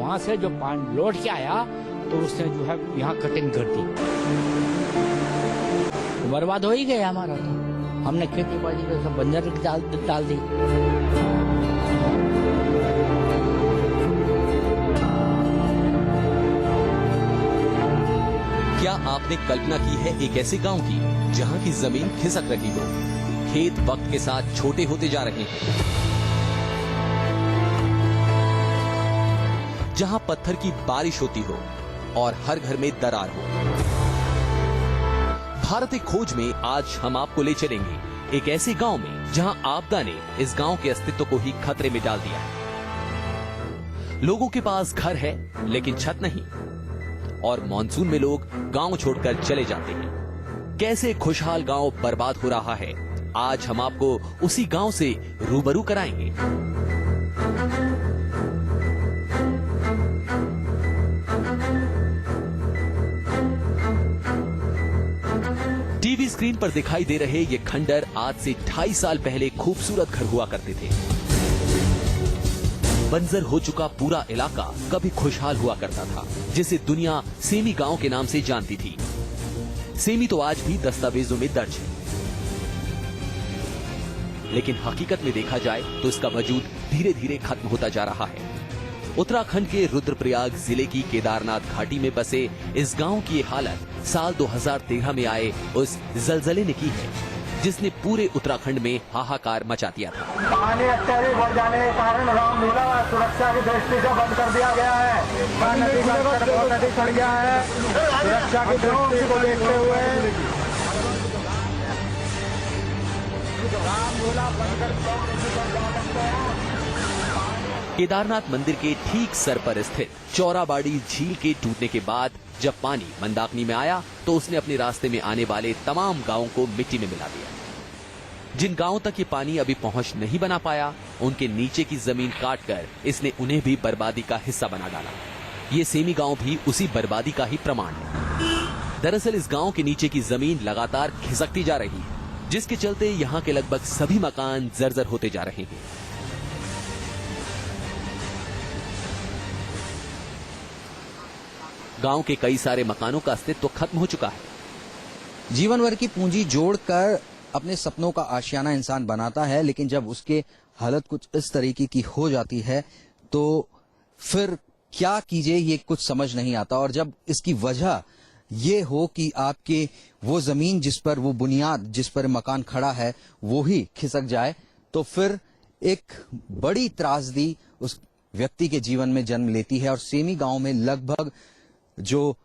वहाँ से जो पानी लौट के आया तो उसने जो है यहाँ कटिंग कर दी, तो बर्बाद हो ही गया हमारा। तो हमने खेती बाड़ी का सब बंजर डाल दी। क्या आपने कल्पना की है एक ऐसे गांव की जहां की जमीन खिसक रही हो, खेत वक्त के साथ छोटे होते जा रहे हैं, जहां पत्थर की बारिश होती हो और हर घर में दरार हो। भारत एक खोज में आज हम आपको ले चलेंगे एक ऐसे गांव में जहां आपदा ने इस गांव के अस्तित्व को ही खतरे में डाल दिया है। लोगों के पास घर है लेकिन छत नहीं, और मॉनसून में लोग गांव छोड़कर चले जाते हैं। कैसे खुशहाल गांव बर्बाद हो रहा है, आज हम आपको उसी गांव से रूबरू कराएंगे। टीवी स्क्रीन पर दिखाई दे रहे ये खंडर आज से 2.5 साल पहले खूबसूरत घर हुआ करते थे। बंजर हो चुका पूरा इलाका कभी खुशहाल हुआ करता था, जिसे दुनिया सेमी गांव के नाम से जानती थी। सेमी तो आज भी दस्तावेजों में दर्ज है, लेकिन हकीकत में देखा जाए तो इसका वजूद धीरे धीरे खत्म होता जा रहा है। उत्तराखंड के रुद्रप्रयाग जिले की केदारनाथ घाटी में बसे इस गांव की ये हालत साल 2013 में आए उस जलजले ने की है, जिसने पूरे उत्तराखंड में हाहाकार मचा दिया था। पानी अत्याधिक बढ़ जाने के कारण रामलीला सुरक्षा की दृष्टि से बंद कर दिया गया है। नदी का स्तर बहुत अधिक बढ़ गया है। सुरक्षा की दृष्टि को देखते हुए रामलीला बंद कर केदारनाथ मंदिर के ठीक सर पर स्थित चौराबाड़ी झील के टूटने के बाद जब पानी मंदाकिनी में आया तो उसने अपने रास्ते में आने वाले तमाम गांवों को मिट्टी में मिला दिया। जिन गांवों तक ये पानी अभी पहुंच नहीं बना पाया, उनके नीचे की जमीन काटकर इसने उन्हें भी बर्बादी का हिस्सा बना डाला। ये सेमी गांव भी उसी बर्बादी का ही प्रमाण है। दरअसल इस गांव के नीचे की जमीन लगातार खिसकती जा रही है, जिसके चलते यहाँ के लगभग सभी मकान जर्जर होते जा रहे हैं। गांव के कई सारे मकानों का अस्तित्व खत्म हो चुका है। जीवन भर की पूंजी जोड़कर अपने सपनों का आशियाना इंसान बनाता है, लेकिन जब उसके हालत कुछ इस तरीके की हो जाती है तो फिर क्या कीजिए ये कुछ समझ नहीं आता। और जब इसकी वजह ये हो कि आपके वो जमीन जिस पर वो बुनियाद जिस पर मकान खड़ा है वो ही खिसक जाए, तो फिर एक बड़ी त्रासदी उस व्यक्ति के जीवन में जन्म लेती है। और सेमी गांव में लगभग जो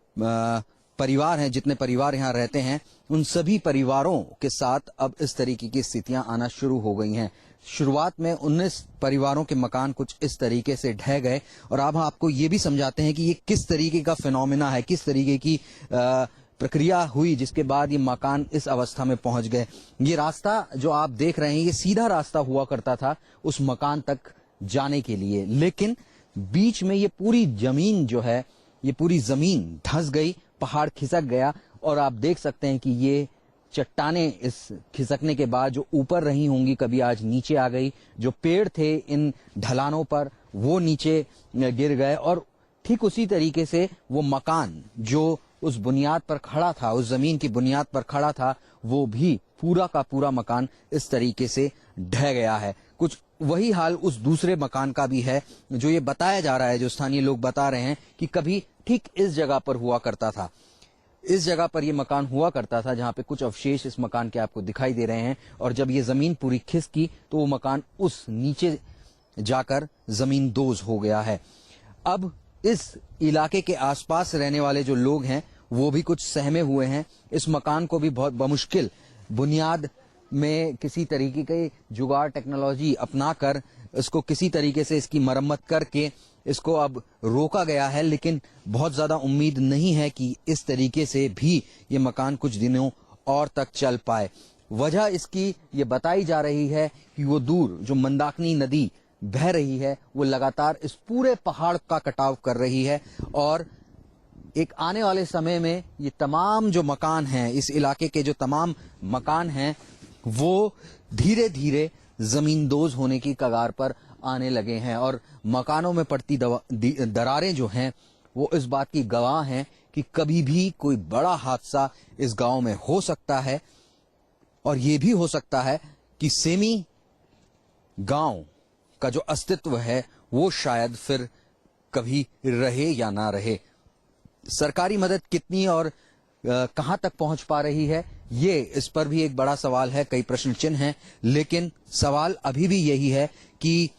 परिवार हैं, जितने परिवार यहाँ रहते हैं, उन सभी परिवारों के साथ अब इस तरीके की स्थितियां आना शुरू हो गई हैं। शुरुआत में 19 परिवारों के मकान कुछ इस तरीके से ढह गए, और अब आपको ये भी समझाते हैं कि ये किस तरीके का फिनोमिना है, किस तरीके की प्रक्रिया हुई जिसके बाद ये मकान इस अवस्था में पहुंच गए। ये रास्ता जो आप देख रहे हैं ये सीधा रास्ता हुआ करता था उस मकान तक जाने के लिए, लेकिन बीच में ये पूरी जमीन जो है, ये पूरी जमीन धंस गई, पहाड़ खिसक गया। और आप देख सकते हैं कि ये चट्टानें इस खिसकने के बाद जो ऊपर रही होंगी कभी आज नीचे आ गई। जो पेड़ थे इन ढलानों पर वो नीचे गिर गए, और ठीक उसी तरीके से वो मकान जो उस बुनियाद पर खड़ा था, उस जमीन की बुनियाद पर खड़ा था, वो भी पूरा का पूरा मकान इस तरीके से ढह गया है। कुछ वही हाल उस दूसरे मकान का भी है, जो ये बताया जा रहा है, जो स्थानीय लोग बता रहे हैं कि कभी ठीक इस जगह पर हुआ करता था। इस जगह पर ये मकान हुआ करता था जहां पे कुछ अवशेष इस मकान के आपको दिखाई दे रहे हैं, और जब ये जमीन पूरी खिसकी तो वो मकान उस नीचे जाकर जमीन दोज हो गया है। अब इस इलाके के आसपास रहने वाले जो लोग हैं वो भी कुछ सहमे हुए हैं। इस मकान को भी बहुत बमुश्किल बुनियाद में किसी तरीके के जुगाड़ टेक्नोलॉजी अपनाकर इसको किसी तरीके से इसकी मरम्मत करके इसको अब रोका गया है, लेकिन बहुत ज्यादा उम्मीद नहीं है कि इस तरीके से भी ये मकान कुछ दिनों और तक चल पाए। वजह इसकी ये बताई जा रही है कि वो दूर जो मंदाकिनी नदी बह रही है वो लगातार इस पूरे पहाड़ का कटाव कर रही है, और एक आने वाले समय में ये तमाम जो मकान हैं, इस इलाके के जो तमाम मकान हैं, वो धीरे धीरे जमींदोज होने की कगार पर आने लगे हैं और मकानों में पड़ती दरारें जो हैं वो इस बात की गवाह हैं कि कभी भी कोई बड़ा हादसा इस गांव में हो सकता है और ये भी हो सकता है कि सेमी गांव का जो अस्तित्व है वो शायद फिर कभी रहे या ना रहे। सरकारी मदद कितनी और कहां तक पहुंच पा रही है, ये इस पर भी एक बड़ा सवाल है, कई प्रश्न चिन्ह हैं, लेकिन सवाल अभी भी यही है कि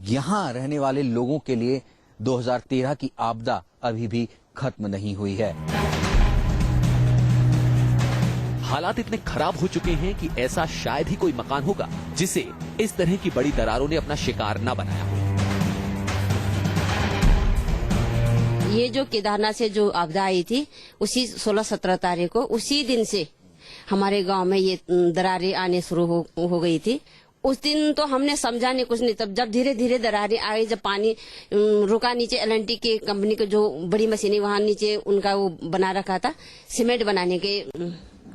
यहां रहने वाले लोगों के लिए 2013 की आपदा अभी भी खत्म नहीं हुई है। हालात इतने खराब हो चुके हैं कि ऐसा शायद ही कोई मकान होगा जिसे इस तरह की बड़ी दरारों ने अपना शिकार न बनाया हो। ये जो केदारनाथ से जो आपदा आई थी उसी 16-17 तारीख को उसी दिन से हमारे गांव में ये दरारें आने शुरू हो गई थी। उस दिन तो हमने समझा नहीं कुछ नहीं, तब जब धीरे धीरे दरारें आई, जब पानी रुका, नीचे एलएनटी के कंपनी के जो बड़ी मशीनें वहां नीचे उनका वो बना रखा था, सीमेंट बनाने के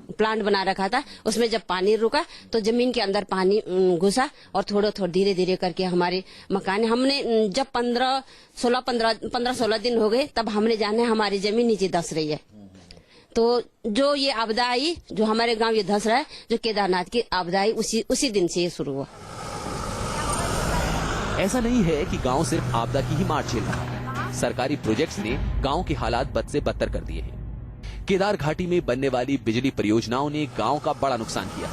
प्लांट बना रखा था, उसमें जब पानी रुका तो जमीन के अंदर पानी घुसा और थोड़ा धीरे धीरे करके हमारे मकान, हमने जब 15-16 दिन हो गए तब हमने जाने हमारी जमीन नीचे धंस रही है। तो जो ये आपदा आई, जो हमारे गांव ये धंस रहा है, जो केदारनाथ की आपदा आई उसी दिन से ये शुरू हुआ। ऐसा नहीं है कि गांव सिर्फ आपदा की ही मार झेल रहा है। सरकारी प्रोजेक्ट्स ने गांव के हालात बद से बदतर कर दिए हैं। केदार घाटी में बनने वाली बिजली परियोजनाओं ने गांव का बड़ा नुकसान किया।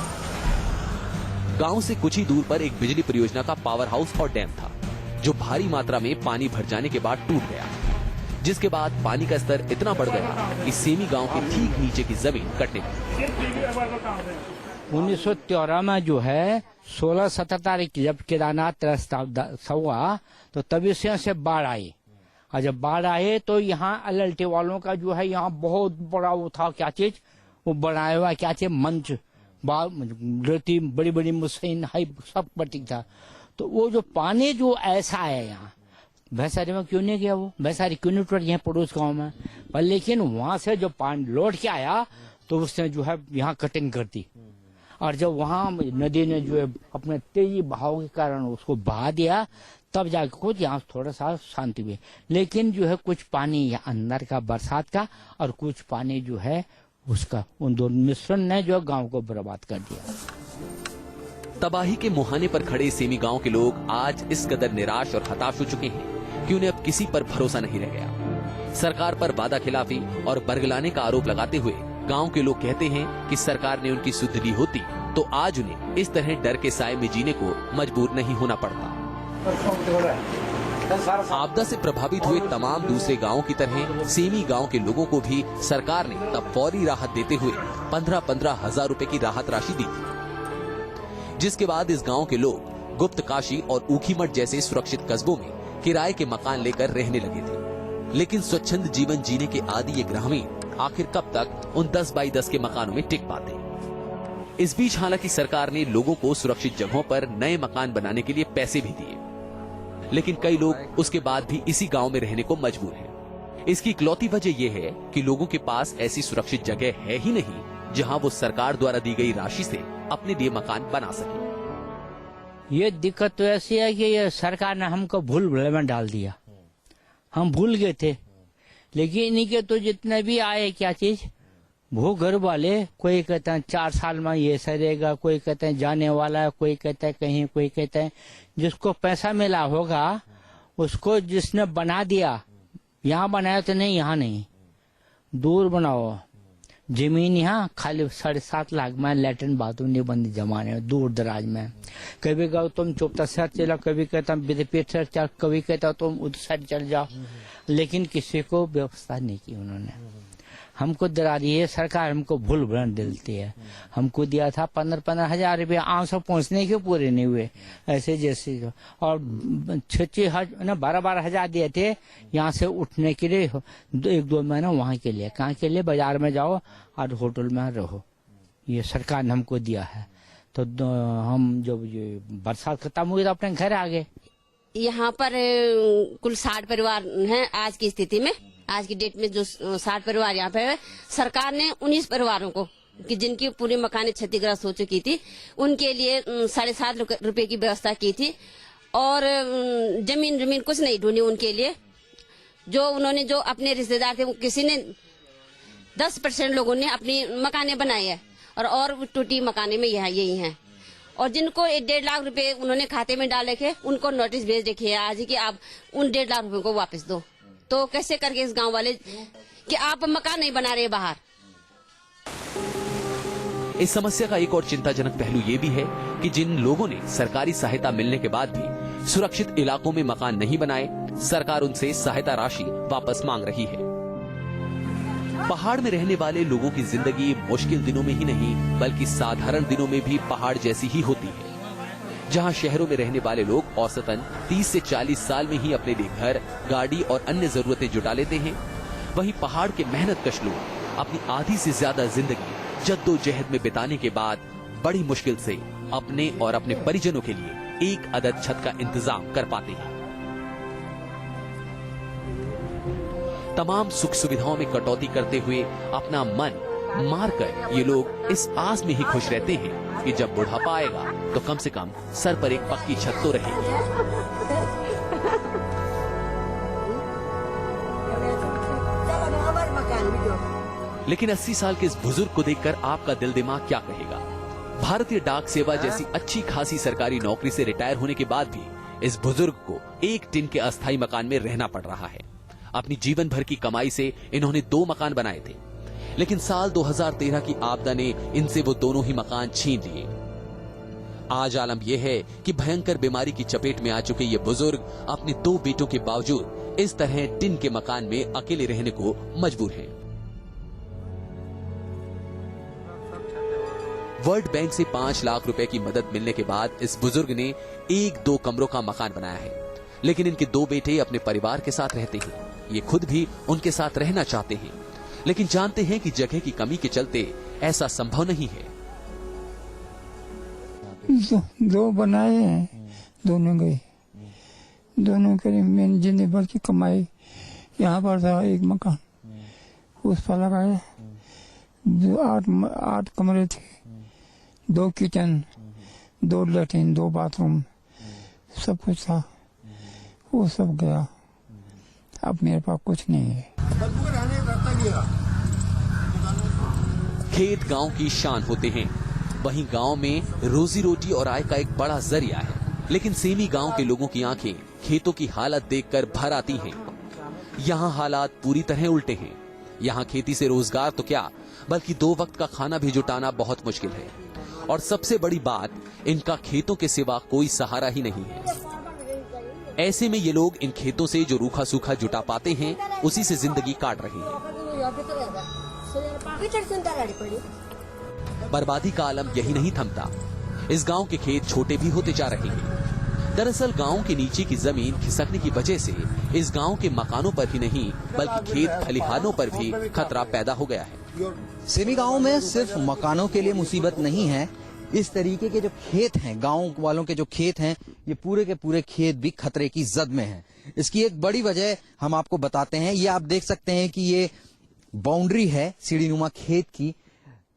गांव से कुछ ही दूर पर एक बिजली परियोजना का पावर हाउस और डैम था, जो भारी मात्रा में पानी भर जाने के बाद टूट गया, जिसके बाद पानी का स्तर इतना बढ़ गया कि सेमी गांव के ठीक नीचे की जमीन कटने लगी। 1913 में जो है 16-17 तारीख जब केदारनाथ रास्ता हुआ तो तभी से बाढ़ आई, और जब बाढ़ आए तो यहाँ एलएलटी वालों का जो है यहाँ बहुत बड़ा वो था, क्या चीज वो बनाया हुआ, क्या चीज मंच, रेती, बड़ी बड़ी मशीन हाई सब ठीक था। तो वो जो पानी जो ऐसा है यहाँ भैंसारी में क्यों नहीं गया, वो भैंसारी क्यों नहीं टूट यहाँ पड़ोस गाँव में, पर लेकिन वहां से जो पानी लौट के आया तो उसने जो है यहाँ कटिंग कर दी, और जब वहाँ नदी ने जो है अपने तेजी बहाव के कारण उसको बहा दिया, तब जाकर कुछ यहाँ थोड़ा सा शांति हुई। लेकिन जो है कुछ पानी यहाँ अंदर का बरसात का और कुछ पानी जो है उसका, उन दोनों मिश्रण ने जो गांव को बर्बाद कर दिया। तबाही के मुहाने पर खड़े सेमी गांव के लोग आज इस कदर निराश और हताश हो चुके हैं कि उन्हें अब किसी पर भरोसा नहीं रह गया। सरकार पर वादा खिलाफी और बरगलाने का आरोप लगाते हुए गांव के लोग कहते हैं कि सरकार ने उनकी सुध ली होती तो आज उन्हें इस तरह डर के साए में जीने को मजबूर नहीं होना पड़ता। आपदा से प्रभावित हुए तमाम दूसरे गांवों की तरह सेमी गांव के लोगों को भी सरकार ने तब फौरी राहत देते हुए 15-15 हजार रुपए की राहत राशि दी थी, जिसके बाद इस गांव के लोग गुप्त काशी और ऊखीमठ जैसे सुरक्षित कस्बों में किराए के मकान लेकर रहने लगे थे। लेकिन स्वच्छंद जीवन जीने के आदी ये ग्रामीण आखिर कब तक उन 10 बाई 10 के मकानों में टिक पाते। इस बीच हालांकि सरकार ने लोगों को सुरक्षित जगहों पर नए मकान बनाने के लिए पैसे भी दिए, लेकिन कई लोग उसके बाद भी इसी गांव में रहने को मजबूर हैं। इसकी इकलौती वजह यह है कि लोगों के पास ऐसी सुरक्षित जगह है ही नहीं जहां वो सरकार द्वारा दी गई राशि से अपने लिए मकान बना सके। ये दिक्कत तो ऐसी है कि ये सरकार ने हमको भूल भुलैया में डाल दिया, हम भूल गए थे। लेकिन इन्हीं के तो जितने भी आए क्या चीज वो घर वाले, कोई कहते हैं 4 साल में ये सरेगा, कोई कहते हैं जाने वाला है, कोई कहता है कहीं, कोई कहता है जिसको पैसा मिला होगा उसको जिसने बना दिया, यहाँ बनाया तो नहीं, यहाँ नहीं, दूर बनाओ जमीन, यहाँ खाली 7.5 लाख में लेटरिन बाथरूम नहीं बंदी जमाने में, दूर दराज में। कभी कहो तुम चुपता शहर चला, कभी कहता विद्यापीठ शहर चल, कभी कहता तुम उधर साइड चल जाओ, लेकिन किसी को व्यवस्था नहीं की उन्होंने। हमको डरा रही है सरकार, हमको भूल भ्रम दिलती है। हमको दिया था 15-15 हजार रुपये, 800 पहुँचने के पूरे नहीं हुए ऐसे जैसे, और 12-12 हजार दिए थे यहाँ से उठने के लिए, 1-2 महीना वहाँ के लिए, कहाँ के लिए, बाजार में जाओ और होटल में रहो, ये सरकार ने हमको दिया है। तो हम जब ये बरसात खत्म हुई तो अपने घर आ गए। यहाँ पर कुल 60 परिवार हैं आज की स्थिति में, आज की डेट में जो 60 परिवार यहाँ पे है। सरकार ने 19 परिवारों को कि जिनकी पूरी मकान क्षतिग्रस्त हो चुकी थी उनके लिए 7.5 रुपए की व्यवस्था की थी। और जमीन कुछ नहीं ढूंढी उनके लिए। जो उन्होंने जो अपने रिश्तेदार थे, किसी ने 10% लोगों ने अपनी मकाने बनाए हैं और टूटी मकाने में यही हैं। और जिनको 1.5 लाख रुपए उन्होंने खाते में डाले थे, उनको नोटिस भेज रखे है आज ही कि आप उन 1.5 लाख रुपए को वापस दो। तो कैसे करके इस गांव वाले कि आप मकान नहीं बना रहे बाहर। इस समस्या का एक और चिंताजनक पहलू ये भी है कि जिन लोगों ने सरकारी सहायता मिलने के बाद भी सुरक्षित इलाकों में मकान नहीं बनाए, सरकार उनसे सहायता राशि वापस मांग रही है। पहाड़ में रहने वाले लोगों की जिंदगी मुश्किल दिनों में ही नहीं बल्कि साधारण दिनों में भी पहाड़ जैसी ही होती है। जहां शहरों में रहने वाले लोग औसतन 30 से 40 साल में ही अपने लिए घर, गाड़ी और अन्य जरूरतें जुटा लेते हैं, वहीं पहाड़ के मेहनतकश लोग अपनी आधी से ज्यादा जिंदगी जद्दोजहद में बिताने के बाद बड़ी मुश्किल से अपने और अपने परिजनों के लिए एक अदद छत का इंतजाम कर पाते हैं। तमाम सुख सुविधाओं में कटौती करते हुए अपना मन मारकर ये लोग इस आस में ही खुश रहते हैं कि जब बुढ़ापा आएगा तो कम से कम सर पर एक पक्की छत तो रहेगी। लेकिन 80 साल के इस बुजुर्ग को देखकर आपका दिल दिमाग क्या कहेगा? भारतीय डाक सेवा जैसी अच्छी खासी सरकारी नौकरी से रिटायर होने के बाद भी इस बुजुर्ग को एक टिन के अस्थायी मकान में रहना पड़ रहा है। अपनी जीवन भर की कमाई से इन्होंने 2 मकान बनाए थे, लेकिन साल 2013 की आपदा ने इनसे वो दोनों ही मकान छीन लिए। आज आलम यह है कि भयंकर बीमारी की चपेट में आ चुके ये बुजुर्ग अपने 2 बेटों के बावजूद इस तरह टिन के मकान में अकेले रहने को मजबूर हैं। वर्ल्ड बैंक से 5 लाख रुपए की मदद मिलने के बाद इस बुजुर्ग ने 1-2 कमरों का मकान बनाया है, लेकिन इनके 2 बेटे अपने परिवार के साथ रहते हैं। ये खुद भी उनके साथ रहना चाहते हैं, लेकिन जानते हैं कि जगह की कमी के चलते ऐसा संभव नहीं है। 2 बनाए हैं, दोनों गए, दोनों के मैंने जिंदगी भर की कमाई यहाँ पर था। एक मकान उस पर लगाया, 8 कमरे थे, 2 किचन, 2 लैट्रिन, 2 बाथरूम, सब कुछ था। वो सब गया, अब मेरे पास कुछ नहीं है। खेत गांव की शान होते हैं, वहीं गांव में रोजी रोटी और आय का एक बड़ा जरिया है। लेकिन सेमी गांव के लोगों की आंखें खेतों की हालत देखकर भर आती हैं। यहाँ हालात पूरी तरह उल्टे हैं। यहाँ खेती से रोजगार तो क्या बल्कि 2 वक्त का खाना भी जुटाना बहुत मुश्किल है। और सबसे बड़ी बात, इनका खेतों के सिवा कोई सहारा ही नहीं है। ऐसे में ये लोग इन खेतों से जो रूखा सूखा जुटा पाते हैं उसी से जिंदगी काट रहे हैं। बर्बादी का आलम यही नहीं थमता, इस गांव के खेत छोटे भी होते जा रहे हैं। दरअसल गांव के नीचे की जमीन खिसकने की वजह से इस गांव के मकानों पर ही नहीं बल्कि खेत खलिहानों पर भी खतरा पैदा हो गया है। सेमी गांव में सिर्फ मकानों के लिए मुसीबत नहीं है, इस तरीके के जो खेत हैं, गांव वालों के जो खेत हैं, ये पूरे के पूरे खेत भी खतरे की जद में हैं। इसकी एक बड़ी वजह हम आपको बताते हैं। ये आप देख सकते हैं कि ये बाउंड्री है सीढ़ीनुमा खेत की,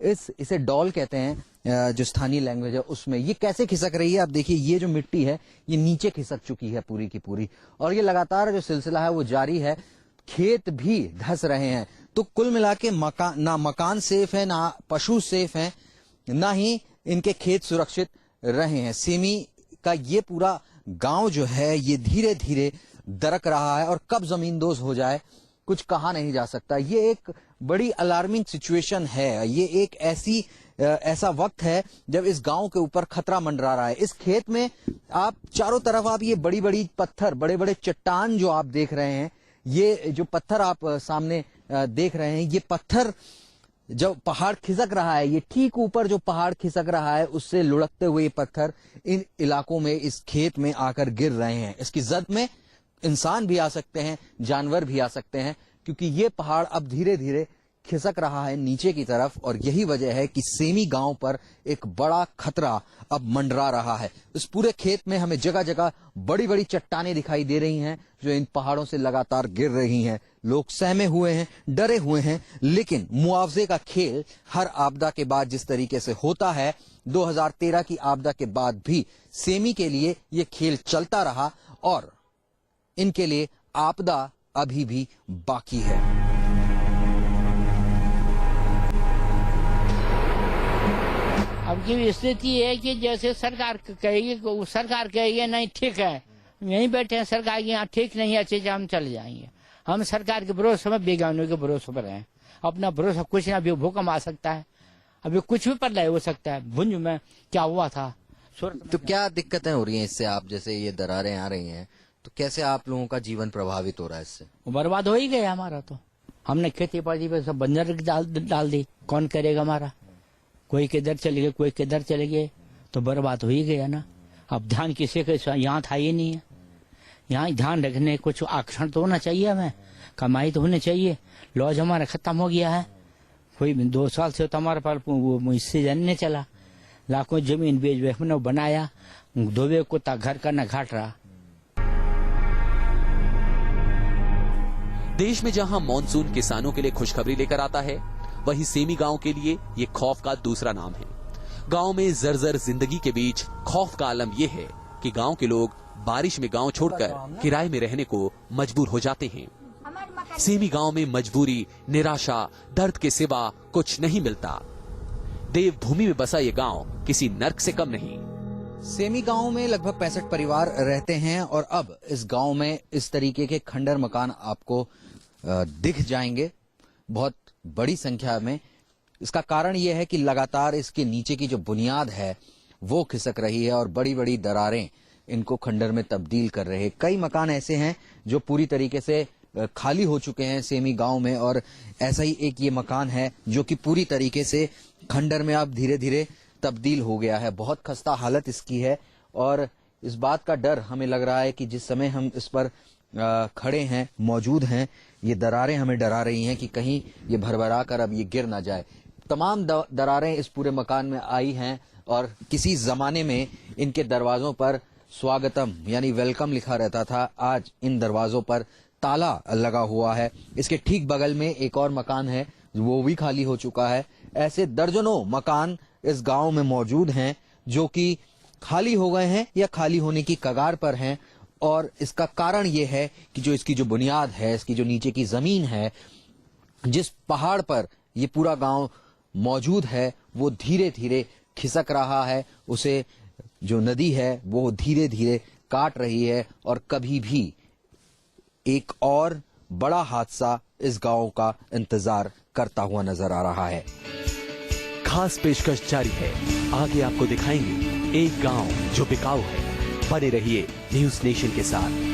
इसे डॉल कहते हैं जो स्थानीय लैंग्वेज है उसमें। ये कैसे खिसक रही है आप देखिए, ये जो मिट्टी है ये नीचे खिसक चुकी है पूरी की पूरी, और ये लगातार जो सिलसिला है वो जारी है। खेत भी धंस रहे हैं। तो कुल मिला के ना मकान सेफ है, ना पशु सेफ है, ना ही इनके खेत सुरक्षित रहे हैं। सेमी का ये पूरा गांव जो है ये धीरे धीरे दरक रहा है और कब जमींदोज हो जाए कुछ कहा नहीं जा सकता। ये एक बड़ी अलार्मिंग सिचुएशन है। ये एक ऐसा वक्त है जब इस गांव के ऊपर खतरा मंडरा रहा है। इस खेत में आप चारों तरफ आप ये बड़ी बड़ी पत्थर, बड़े बड़े चट्टान जो आप देख रहे हैं, ये जो पत्थर आप सामने देख रहे हैं, ये पत्थर जब पहाड़ खिसक रहा है, ये ठीक ऊपर जो पहाड़ खिसक रहा है उससे लुढ़कते हुए पत्थर इन इलाकों में, इस खेत में आकर गिर रहे हैं। इसकी जद में इंसान भी आ सकते हैं, जानवर भी आ सकते हैं, क्योंकि ये पहाड़ अब धीरे धीरे खिसक रहा है नीचे की तरफ। और यही वजह है कि सेमी गांव पर एक बड़ा खतरा अब मंडरा रहा है। इस पूरे खेत में हमें जगह जगह बड़ी बड़ी चट्टानें दिखाई दे रही हैं जो इन पहाड़ों से लगातार गिर रही हैं, लोग सहमे हुए हैं, डरे हुए हैं, लेकिन मुआवजे का खेल हर आपदा के बाद जिस तरीके से होता है, 2013 की आपदा के बाद भी सेमी के लिए ये खेल चलता रहा और इनके लिए आपदा अभी भी बाकी है। अब की स्थिति है कि जैसे सरकार कहेगी नहीं ठीक है, यहीं बैठे हैं, सरकार के यहाँ ठीक नहीं है, अच्छे से हम चले जाएंगे। हम सरकार के भरोसे में, बेगानों के भरोसे पर हैं। अपना भरोसा कुछ ना, अभी भूकंप आ सकता है, अभी कुछ भी प्रलय हो सकता है। भुंज में क्या हुआ था। तो क्या दिक्कतें हो रही हैं इससे? आप जैसे ये दरारें आ रही हैं तो कैसे आप लोगों का जीवन प्रभावित हो रहा है इससे? बर्बाद हो ही गया हमारा। तो हमने खेती बाड़ी पे सब बंजर डाल दी, कौन करेगा हमारा? कोई किधर चले गए, कोई किधर चले गए, तो बर्बाद हो ही गया ना। अब ध्यान किसी के यहाँ था ही नहीं है। यहाँ ध्यान रखने कुछ आकर्षण तो होना चाहिए, हमें कमाई तो होनी चाहिए। लॉज हमारा खत्म हो गया है, कोई 2 साल से तो हमारे पास इससे जानने चला। लाखों जमीन बेच हमने बनाया, धोबे को घर का न घाट रहा। देश में जहां मॉनसून किसानों के लिए खुशखबरी लेकर आता है, वहीं सेमी गांव के लिए ये खौफ का दूसरा नाम है। गांव में जर्जर जिंदगी के बीच खौफ का आलम यह है कि गांव के लोग बारिश में गांव छोड़कर किराए में रहने को मजबूर हो जाते हैं। सेमी गांव में मजबूरी, निराशा, दर्द के सिवा कुछ नहीं मिलता। देवभूमि में बसा ये गांव किसी नर्क से कम नहीं। सेमी गांव में लगभग 65 परिवार रहते हैं और अब इस गांव में इस तरीके के खंडर मकान आपको दिख जाएंगे बहुत बड़ी संख्या में। इसका कारण यह है कि लगातार इसके नीचे की जो बुनियाद है वो खिसक रही है और बड़ी बड़ी दरारें इनको खंडर में तब्दील कर रहे हैं। कई मकान ऐसे हैं जो पूरी तरीके से खाली हो चुके हैं सेमी गांव में, और ऐसा ही एक ये मकान है जो कि पूरी तरीके से खंडर में अब धीरे धीरे तब्दील हो गया है। बहुत खस्ता हालत इसकी है और इस बात का डर हमें लग रहा है कि जिस समय हम इस पर खड़े हैं, मौजूद हैं, ये दरारें हमें डरा रही हैं कि कहीं ये भरभरा कर अब ये गिर ना जाए। तमाम दरारें इस पूरे मकान में आई हैं और किसी जमाने में इनके दरवाजों पर स्वागतम यानी वेलकम लिखा रहता था। आज इन दरवाजों पर ताला लगा हुआ है। इसके ठीक बगल में एक और मकान है, वो भी खाली हो चुका है। ऐसे दर्जनों मकान इस गांव में मौजूद हैं जो कि खाली हो गए हैं या खाली होने की कगार पर हैं। और इसका कारण ये है कि जो इसकी जो बुनियाद है, इसकी जो नीचे की जमीन है, जिस पहाड़ पर ये पूरा गांव मौजूद है, वो धीरे धीरे खिसक रहा है। उसे जो नदी है वो धीरे धीरे काट रही है और कभी भी एक और बड़ा हादसा इस गांव का इंतजार करता हुआ नजर आ रहा है। खास पेशकश जारी है, आगे आपको दिखाएंगे एक गांव जो बिकाऊ है। बने रहिए न्यूज नेशन के साथ।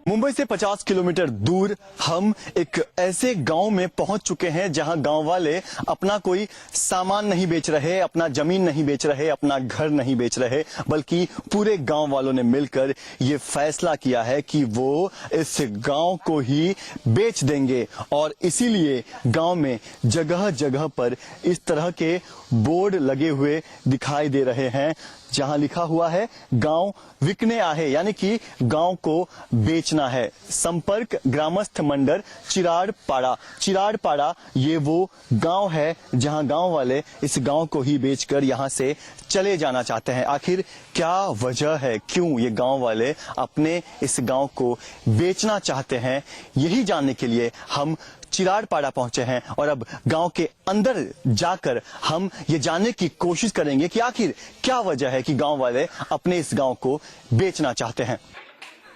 मुंबई से 50 किलोमीटर दूर हम एक ऐसे गांव में पहुंच चुके हैं जहां गांव वाले अपना कोई सामान नहीं बेच रहे, अपना जमीन नहीं बेच रहे, अपना घर नहीं बेच रहे, बल्कि पूरे गांव वालों ने मिलकर ये फैसला किया है कि वो इस गांव को ही बेच देंगे। और इसीलिए गांव में जगह जगह पर इस तरह के बोर्ड लगे हुए दिखाई दे रहे हैं जहां लिखा हुआ है गांव विकने आहे, यानी कि गांव को बेचना है। संपर्क ग्रामस्थ मंडल चिराड़पाड़ा। चिराड़पाड़ा ये वो गांव है जहां गांव वाले इस गांव को ही बेचकर यहां से चले जाना चाहते हैं। आखिर क्या वजह है, क्यों ये गांव वाले अपने इस गांव को बेचना चाहते हैं, यही जानने के लिए हम चिराड़पाड़ा पहुंचे हैं और अब गांव के अंदर जाकर हम ये जानने की कोशिश करेंगे कि आखिर क्या वजह है कि गांव वाले अपने इस गांव को बेचना चाहते हैं।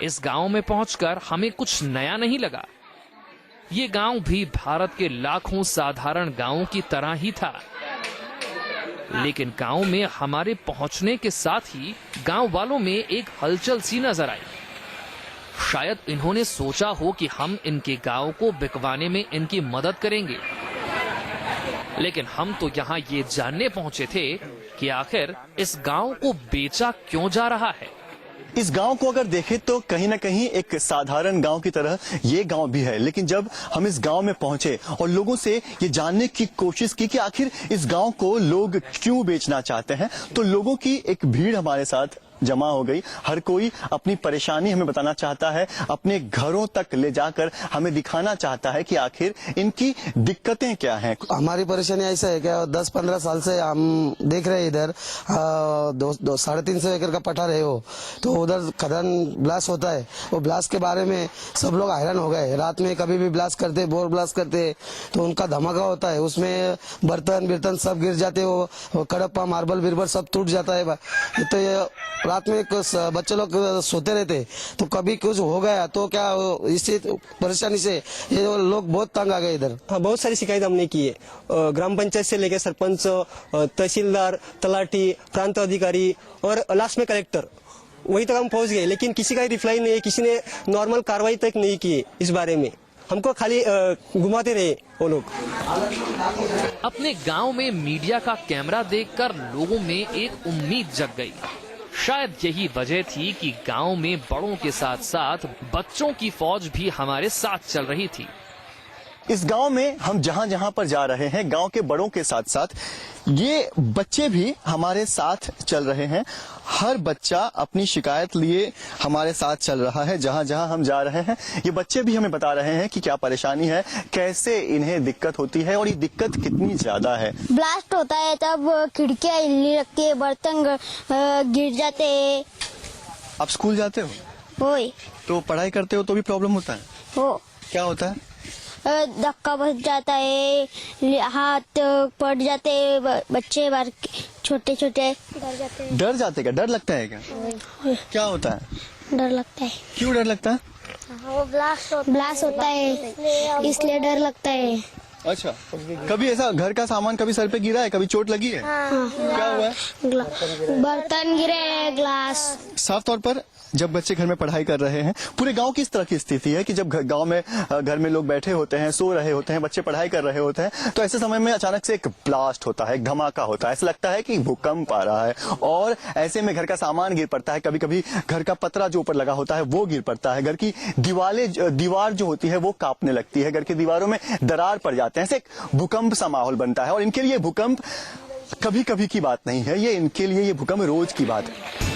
इस गांव में पहुंचकर हमें कुछ नया नहीं लगा। ये गांव भी भारत के लाखों साधारण गांवों की तरह ही था, लेकिन गांव में हमारे पहुंचने के साथ ही गांव वालों में एक हलचल सी नजर आई। शायद इन्होंने सोचा हो कि हम इनके गांव को बिकवाने में इनकी मदद करेंगे, लेकिन हम तो यहाँ ये जानने पहुंचे थे कि आखिर इस गांव को बेचा क्यों जा रहा है। इस गांव को अगर देखें तो कहीं ना कहीं एक साधारण गांव की तरह ये गांव भी है, लेकिन जब हम इस गांव में पहुंचे और लोगों से ये जानने की कोशिश की कि आखिर इस गांव को लोग क्यों बेचना चाहते हैं, तो लोगों की एक भीड़ हमारे साथ जमा हो गई। हर कोई अपनी परेशानी हमें बताना चाहता है, अपने घरों तक ले जाकर हमें दिखाना चाहता है कि आखिर इनकी दिक्कतें क्या हैं। हमारी परेशानी ऐसा है कि 10-15 साल से हम देख रहे हैं इधर 350 एकड़ का पठार है वो, तो उधर खदान ब्लास्ट होता है। वो ब्लास्ट के बारे में सब लोग हैरान हो गए। रात में कभी भी ब्लास्ट करते, बोर ब्लास्ट करते तो उनका धमाका होता है, उसमें बर्तन सब गिर जाते, वो कड़प्पा मार्बल बिरबल सब टूट जाता है। तो ये रात में बच्चे लोग सोते रहते, तो कभी कुछ हो गया तो क्या इसी परेशानी से ये लोग बहुत तंग आ गए इधर। हाँ, बहुत सारी शिकायत हमने की है, ग्राम पंचायत से लेकर सरपंच, तहसीलदार, तलाटी, प्रांत अधिकारी और लास्ट में कलेक्टर, वहीं तक हम पहुंच गए, लेकिन किसी का रिप्लाई नहीं है, किसी ने नॉर्मल कार्रवाई तक नहीं की है इस बारे में। हमको खाली घुमाते रहे वो लोग। अपने गांव में मीडिया का कैमरा देखकर लोगों में एक उम्मीद जग गई। शायद यही वजह थी कि गांव में बड़ों के साथ साथ बच्चों की फौज भी हमारे साथ चल रही थी। इस गांव में हम जहां जहां पर जा रहे हैं, गांव के बड़ों के साथ साथ ये बच्चे भी हमारे साथ चल रहे हैं। हर बच्चा अपनी शिकायत लिए हमारे साथ चल रहा है जहां जहां हम जा रहे हैं। ये बच्चे भी हमें बता रहे हैं कि क्या परेशानी है, कैसे इन्हें दिक्कत होती है और ये दिक्कत कितनी ज्यादा है। ब्लास्ट होता है तब खिड़कियां हिलने लगती है, बर्तन गिर जाते हैं। आप स्कूल जाते हो वही तो पढ़ाई करते हो तो भी प्रॉब्लम होता है? हो क्या होता है? धक्का बच जाता है, हाथ पड़ जाते हैं, बच्चे बार छोटे छोटे डर जाते हैं। डर जाते? क्या डर लगता है? क्या होता है? डर लगता है। क्यों डर लगता है? वो ब्लास्ट होता है इसलिए डर लगता है। अच्छा, कभी ऐसा घर का सामान कभी सर पे गिरा है, कभी चोट लगी है? क्या हुआ है? बर्तन गिरे, ग्लास। साफ तौर पर जब बच्चे घर में पढ़ाई कर रहे हैं, पूरे गांव की इस तरह की स्थिति है कि जब गांव में घर में लोग बैठे होते हैं, सो रहे होते हैं, बच्चे पढ़ाई कर रहे होते हैं, तो ऐसे समय में अचानक से एक ब्लास्ट होता है, एक धमाका होता है, ऐसा लगता है कि भूकंप आ रहा है और ऐसे में घर का सामान गिर पड़ता है। कभी कभी घर का पतरा जो ऊपर लगा होता है वो गिर पड़ता है, घर की दीवार जो होती है वो कांपने लगती है, घर की दीवारों में दरार पड़ जाते हैं, ऐसे एक भूकंप सा माहौल बनता है। और इनके लिए भूकंप कभी कभी की बात नहीं है, ये इनके लिए ये भूकंप रोज की बात है।